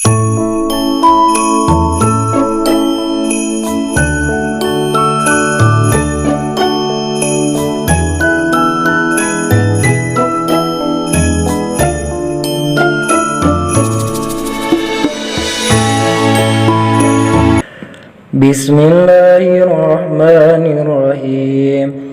Bismillahirrahmanirrahim.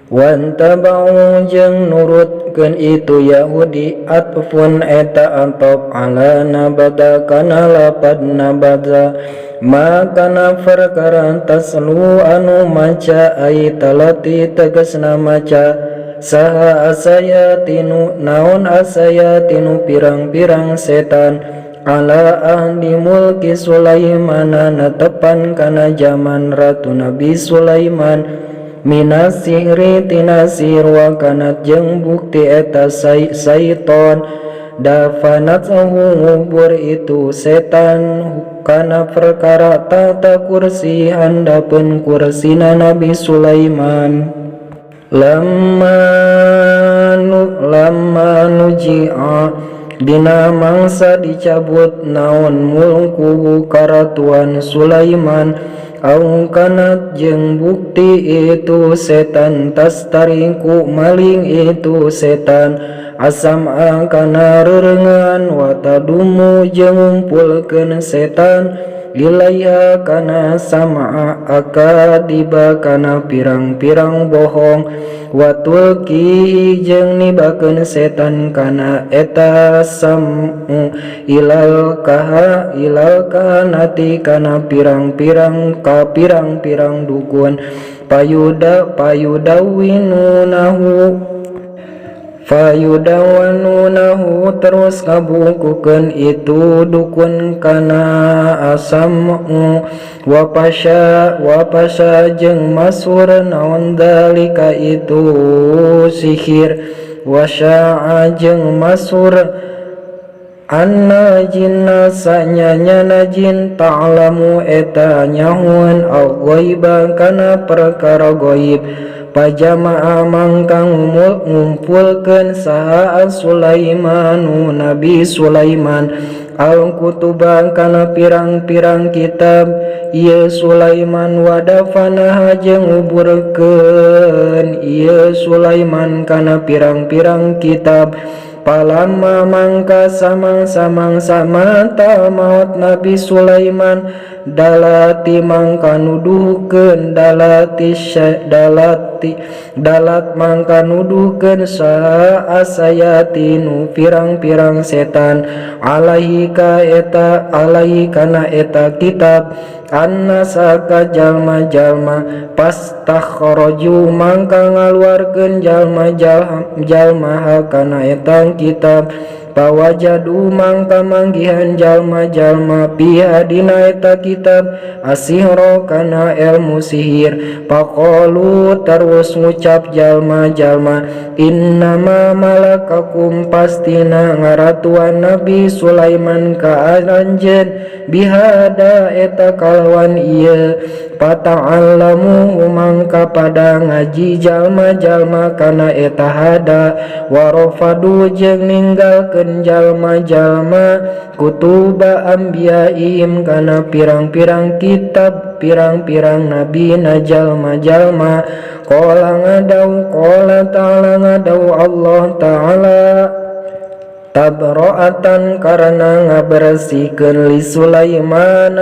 Wantaba'u jeung nurutkeun itu Yahudi atfun eta antop ala nabada kana lapad nabada makana perkara taslu anu maca ai talati tegasna maca saha asayatinu naon asayatinu pirang-pirang setan ala ahli mulki Sulaiman natepan kana zaman Ratu Nabi Sulaiman minas sihri tina sihir wa kanat jeung bukti eta syaiton dafanat ngubur itu setan kana perkara tata kursi handapeun kursina Nabi Sulaiman lamma nuji'a dina mangsa dicabut naon mulku karatuan Sulaiman au kanat jeung bukti itu setan tastaringku maling itu setan asam kana rerengan wa tadumu jeung ngumpulkeun setan ilaiha kana sama akadiba kana pirang-pirang bohong watulki jeung nibakeun setan kana eta samu ilal kanati kana pirang-pirang ka pirang-pirang dukun fayudawanunahu terus ngabukukeun itu dukun kana asamu wapasya jeung masur naon dalika itu sihir wasya'a jeung masur anna jinna sanyana jin ta'lamu eta nyahuan au ghaiba kana perkara ghaib pajama'a mangkang ngumpulkeun saha Sulaimanu Nabi Sulaiman al-kutuba kana pirang-pirang kitab ieu Sulaiman wadafanaha jeung nguburkeun ieu Sulaiman kana pirang-pirang kitab palamma mangka samang-samang samata maut Nabi Sulaiman dalati mangka nuduhkeun dalat mangka nuduhkeun sa asayatinu pirang-pirang setan alaihi kana eta kitab annasaka jalma-jalma pastakhraju mangka ngaluarkeun jalma-jalma kana eta kitab pawajadu mangka manggihan jalma-jalma biha dina eta kitab asihro kana ilmu sihir paqalu terus ngucap jalma-jalma innama malakakum pastina ngaratuan Nabi Sulaiman ka anjeun bihada eta kalawan ieu pata'allamu mangka pada ngaji jalma-jalma kana eta hada warafadu jeung ninggalkeun jalma-jalma kutuba ambiyaim kana pirang-pirang kitab pirang-pirang nabi na jalma-jalma qala ta'ala ngadau Allah ta'ala tabra'atan karena ngabersihkeun li Sulaiman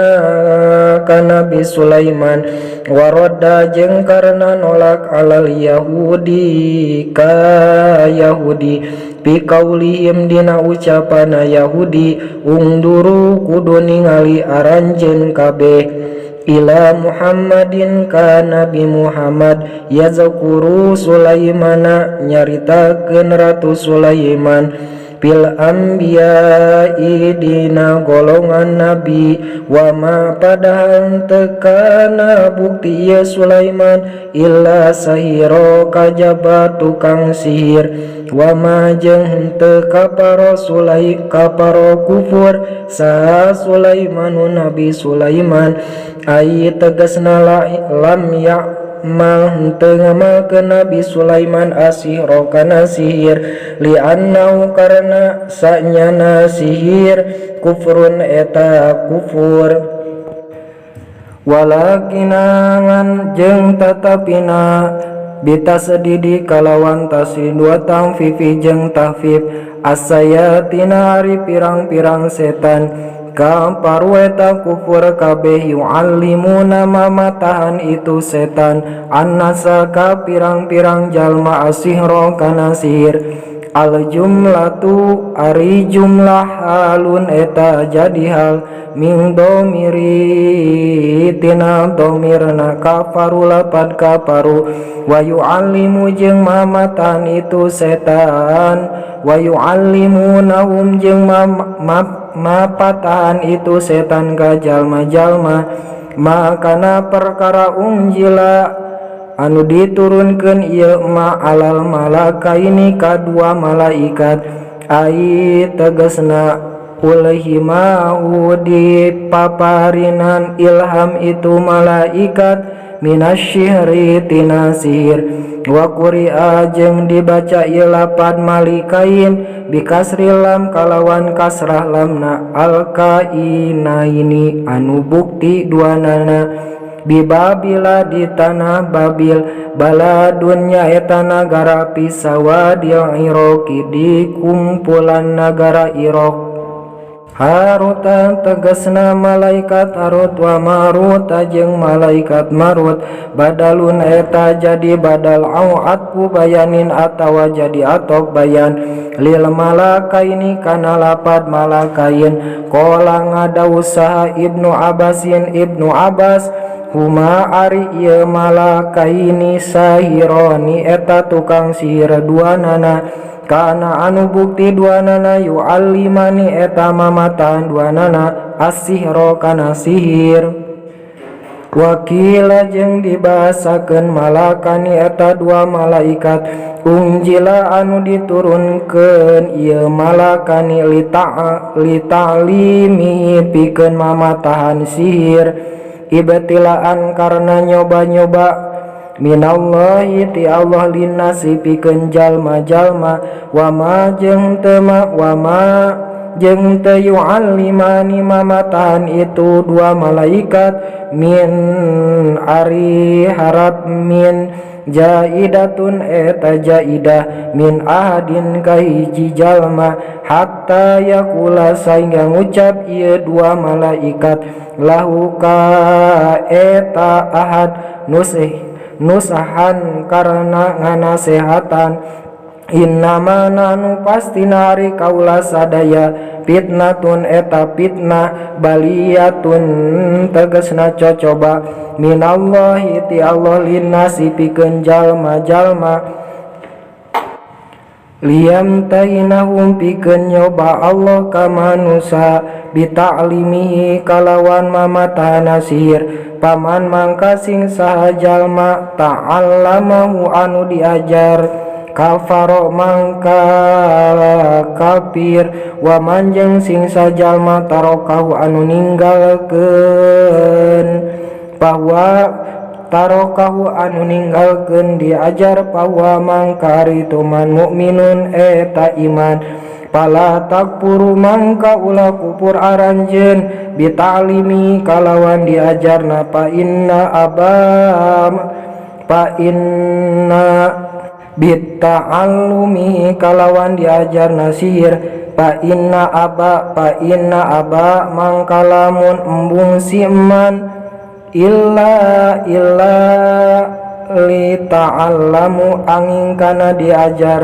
ka Nabi Sulaiman waradda jeung karena nolak alal Yahudi ka Yahudi piqaulihim dina ucapana Yahudi ungduru kudu ningali aranjeun kabeh ila Muhammadin ka Nabi Muhammad yazkuru Sulaimana nyaritakeun Ratu Sulaiman pil anbiya'i dina golongan nabi wa ma padahal tekana bukti ya Sulaiman illa sahiro kajaba tukang sihir wa ma jeung henteu kaparo kufur sa Sulaimanu Nabi Sulaiman ai tegasna lam henteu ngamalkeun Nabi Sulaiman asihro kana sihir li'annahu karena sanyana sihir kufrun eta kufur walakinangan jeung tatapina bitasedidi kalawan tasdid wa tamfifi jeung tahfif asayatina ari pirang-pirang setan kafaru eta kufur kabeh yu'allimuna mamatahan itu setan annasa ka pirang-pirang jalma asihro kana sihir al jumlatu ari jumlah halun eta jadi hal min domiri tina domirna kafaru lapad kafaru wa yu'allimu jeung mamatan itu setan wa yu'allimunahum jeung mapatahan itu setan ka jalma-jalma makana perkara unjila anu diturunkeun ieu ma alal malakaini kadua malaikat ai tegasna ulaihimahu di paparinan ilham itu malaikat minasyihri tina sihir wa quri'a jeung dibaca ieu lapad malikain bikasri lam kalawan kasrah lamna alkainaini anu bukti duanana bibabila di tanah Babil baladunnya eta nagara pisawadil Iroki di kumpulan negara Irok Haruta tegasna malaikat Harut wa Marut jeung malaikat Marut badalun eta jadi badal au atku bayanin atawa jadi atok bayan lil malakaini kana lapad malakain qala ngada usaha Ibnu Abbas huma ari ieu malakaini sahironi eta tukang sihir duanana kana anu bukti duanana yu'allimani eta mamatan duanana as-sihra kana sihir wakila jeung dibahasakeun malakani eta dua malaikat unjila anu diturunkeun ieu malakani lita'limi pikeun mamatahan sihir ibtilaan karena nyoba-nyoba minallahi ti Allah linnasi pikeun jalma-jalma wa ma jeung teu yu'allimani mamatahan itu dua malaikat min ari harap min jaidatun eta jaidah min ahadin ka hiji jalma hatta yakula saingga ngucap ieu dua malaikat lahu ka eta ahad nusahan karena nganasehatan innama nanu pasti nari kaula sadaya fitnatun eta fitnah baliyatun tegasna cocoba minallahi ti Allah linnasi pikeun jalma-jalma liyam tainahum pikeun nyoba Allah ka manusia bita'limihi kalawan mamatana sihir paman mangka sing saha jalma ta'allamahu anu diajar kafaro mangka kafir wa manjeng sing sajalma tarokahu anu ninggalkeun bahwa tarokahu anu ninggalkeun diajar bahwa mangka rituman mukminun eta iman pala takpuru mangka ulah kupur aranjeun bita'limi kalawan diajarna pa inna bita'allumi kalawan diajarna sihir pa inna aba mangkalamun embung siman illa li ta'allamu angin kana diajar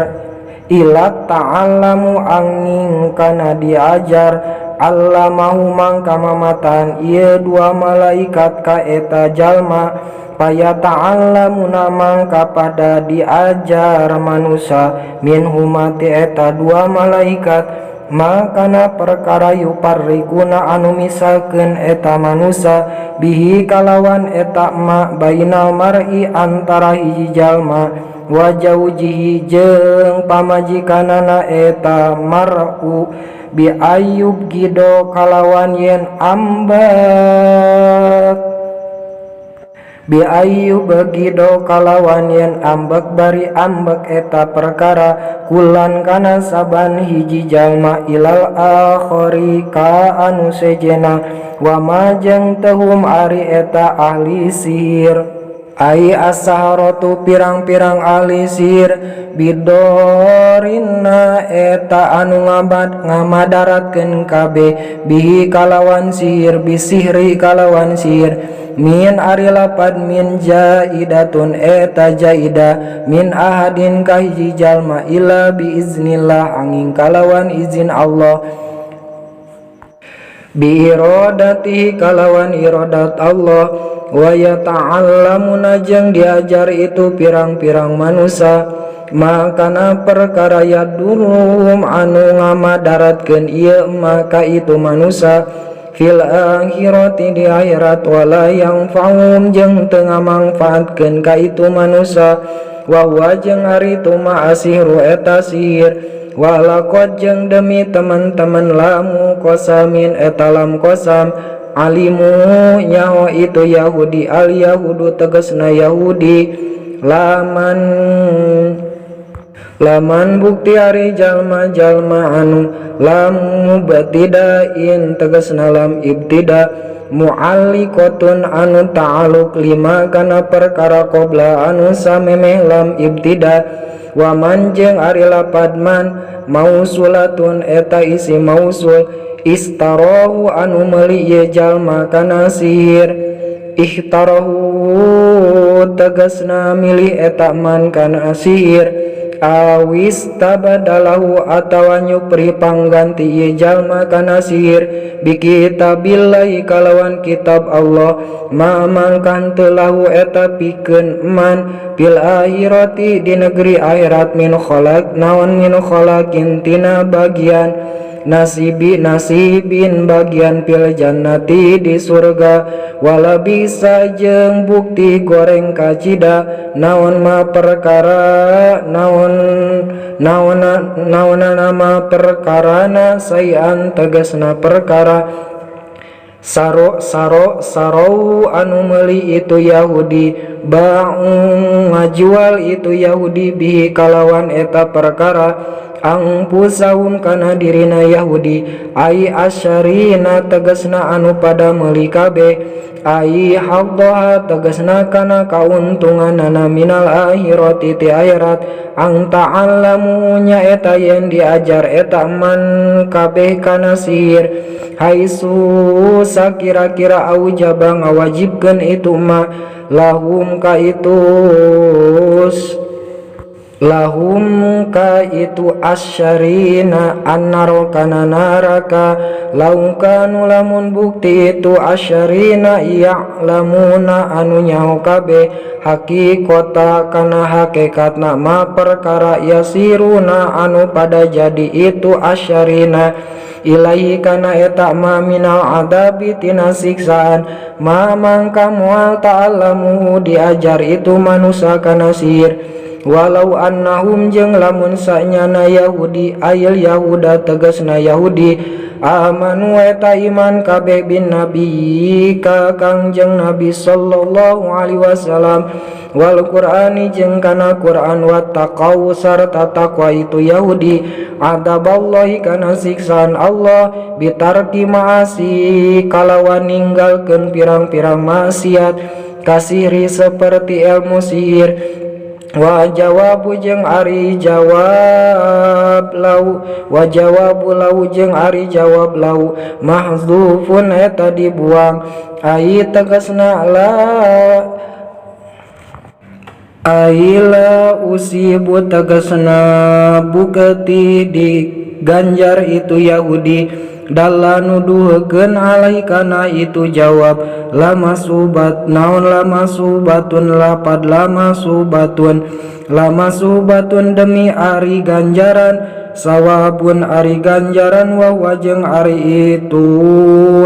ila ta'allamu angin kana diajar allamahu mangka mamatan ieu dua malaikat ka eta jalma paya ta'allamuna mangka pada diajar manusia min humati eta dua malaikat makana perkara yuparrikuna anu misalkeun eta manusia bihi kalawan eta ma bainal mar'i antara hiji jalma wa jaujihi jeung pamajikanana eta mar'u bi ayub gido kalawan yen ambat bi ayu begido kalawan yen ambek bari ambek eta perkara kulan kana saban hiji jalma ilal akhari ka anu sejena wa majeng tehum ari eta ahli sihir ai as-saharatu pirang-pirang ahli sihir bidorina eta anu ngamadaratkeun kabeh bihi kalawan sihir bisihri kalawan sihir min ari lapad min jaidatun eta jaida min ahadin kahiji jalma illa biiznillah angin kalawan izin Allah bi iradatihi kalawan iradat Allah wa yata'allamuna jeung diajar itu pirang-pirang manusia makana perkara yadurum anu ngamadaratkeun ieu maka itu manusia fil akhirati di akhirat wala yang faum jeung teu ngamangfaatkeun ka itu manusia wa huwa jeung ari tu ma'asihru eta sihir walaqad jeung demi teman-teman lamu qasamin eta lam qasam alimu nyaho itu Yahudi al yahudu tegasna Yahudi laman bukti ari jalma-jalma anu lam mubtidain tegasna lam ibtida mu'alliqatun anu ta'alluq lima kana perkara qabla anu samemeh lam ibtida wa man jeung ari lapad man mausulatun eta isi mausul istarahu anu meuli ye jalma kana sihir ikhtarahu tegasna milih eta man kana sihir awis tabadalahu atawa nyupri pangganti ye jalma kana sihir bi kitabillahi kalawan kitab Allah mamangkan telahu eta pikeun man fil akhirati di negeri akhirat min khalaq naon min khalaqin tina bagian nasibin bagian fil jannati di surga wala bisa jeung bukti goreng kacida naon ma perkara naon nama perkarana sayan tegasna perkara saro anu meuli itu Yahudi ba'u ngajual itu Yahudi bihi kalawan eta perkara angpusahum kana dirina Yahudi ai asyarina tegasna anu pada meuli kabeh ai haddaha tegasna kana kauntunganana minal akhirati ti akhirat ang ta'allamu nya eta yen diajar eta man kabeh kana sihir haisu sakira-kira aujaba ngawajibkeun itu ma lahum ka itu asyarina annaro kana naraka laukanu lamun bukti itu asyarina ya'lamuna anu nyaho kabeh hakikota kana hakikatna ma perkara yasiruna anu pada jadi itu asyarina ilahi kana eta ma minal adabi tina siksaan ma mangka moal ta'alamu diajar itu manusia kana sihir walau annahum jeung lamun sanyana Yahudi ayil Yahuda tegasna Yahudi amanu eta iman kabeh bin nabi ka kangjeng Nabi sallallahu alaihi wasallam wal Qur'ani jeung kana Qur'an wattaqau sarta taqwa itu Yahudi adaballahi kana siksaan Allah bitarki ma'asi kalawan ninggalkeun pirang-pirang maksiat kasihri seperti ilmu sihir wa jawabu jeung ari jawab lau jeung ari jawab lau mahdzufun eta dibuang ai tegasna aila usibu tegasna bukati di ganjar itu Yahudi dalla nuduhkeun alai kana itu jawab lama subat naon lama subatun lapad lama subatun demi ari ganjaran sawabun ari ganjaran wa wajeng ari itu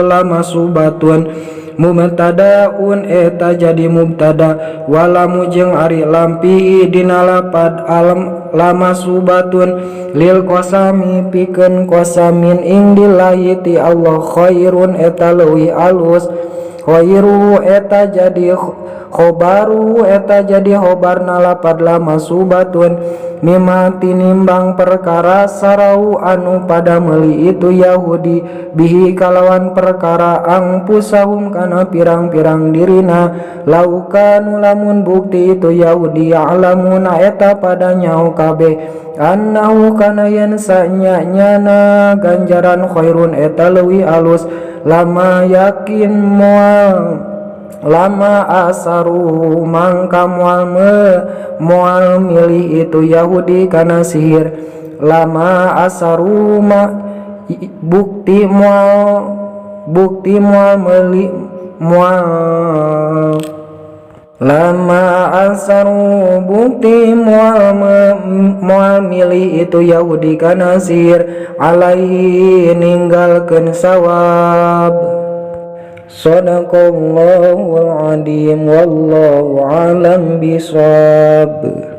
lama subatun mubtadaun eta jadi mubtada walamu jeung ari lampi dina lapad alam lama subatun lil qasami pikeun qasamin indillahi ti Allah khairun eta leuwih alus khairu eta jadi khobaru eta jadi khobarna lapad lama subatun mimma tinimbang perkara sarau anu pada meuli itu Yahudi bihi kalawan perkara angpusahum kana pirang-pirang dirina laukan lamun bukti itu Yahudi ya'lamuna eta pada nyau kabeh annahu kana yen sanyana ganjaran khairun eta leuwih alus lama yakin moal lama asaru mangka moal milih itu Yahudi kana sihir lama asaru bukti moal milih moal lama asaru bukti moal milih itu Yahudi kana sihir alaihi ninggalkeun sawab. Sadaqallahul adzim wallahu alam bisawab.